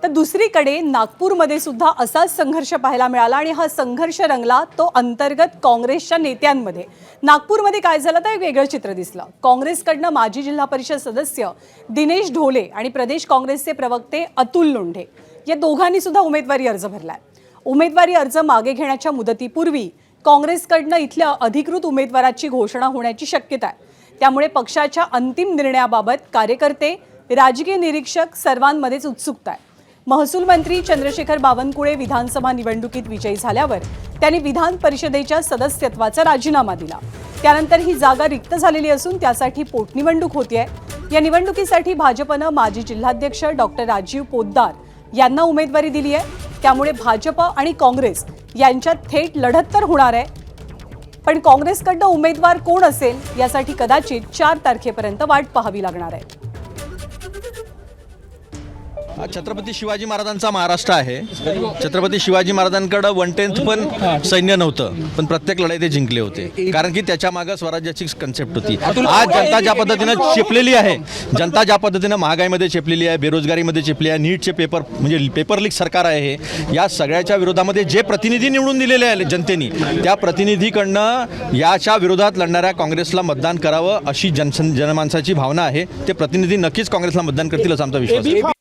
तर दुसरीकडे नागपूरमध्ये सुद्धा असाच संघर्ष पाहायला मिळाला आणि हा संघर्ष रंगला तो अंतर्गत काँग्रेसच्या नेत्यांमध्ये। नागपूरमध्ये काय झालं तर एक वेगळं चित्र दिसलं। काँग्रेसकडनं माजी जिल्हा परिषद सदस्य दिनेश ढोले आणि प्रदेश काँग्रेसचे प्रवक्ते अतुल लोंढे या दोघांनी सुद्धा उमेदवारी अर्ज भरलाय। उमेदवारी अर्ज मागे घेण्याच्या मुदतीपूर्वी काँग्रेसकडनं इथल्या अधिकृत उमेदवाराची घोषणा होण्याची शक्यता आहे। त्यामुळे पक्षाच्या अंतिम निर्णयाबाबत कार्यकर्ते, राजकीय निरीक्षक सर्वांमध्येच उत्सुकता आहे। महसूल मंत्री चंद्रशेखर बावनकुळे विधानसभा निवडणुकीत विजयी झाल्यावर त्यांनी विधान परिषदेच्या सदस्यत्वाचा राजीनामा दिला। त्यानंतर ही जागा रिक्त झालेली असून त्यासाठी पोटनिवडणूक होतीये। या निवडणुकीसाठी भाजपनं माजी जिल्हाध्यक्ष डॉक्टर राजीव पोद्दार यांना उमेदवारी दिली आहे। त्यामुळे भाजप आणि काँग्रेस यांच्यात थेट लढत तर होणार आहे, पण काँग्रेसकडनं उमेदवार कोण असेल यासाठी कदाचित 4 तारखेपर्यंत वाट पाहावी लागणार आहे। छत्रपती शिवाजी महाराजांचा महाराष्ट्र आहे। छत्रपती शिवाजी महाराजांकडे 1/10 पण सैन्य नव्हतं, पण प्रत्येक लढाई ते जिंकले होते, कारण की त्याच्या मागे स्वराज्याची कन्सेप्ट होती। आज जनता ज्या पद्धतीने चेपलेली आहे, जनता ज्या पद्धतीने महागाईमध्ये चेपलेली आहे, बेरोजगारीमध्ये चेपली आहे, नीटचे पेपर म्हणजे पेपर लीक सरकार आहे, या सगळ्याच्या विरोधामध्ये जे प्रतिनिधी निवडून दिलेले आहे जनतेने, त्या प्रतिनिधीकडनं याच्या विरोधात लढणाऱ्या काँग्रेसला मतदान करावं अशी जनमानसाची भावना आहे। ते प्रतिनिधी नक्कीच काँग्रेसला मतदान करतील असा आमचा विश्वास आहे।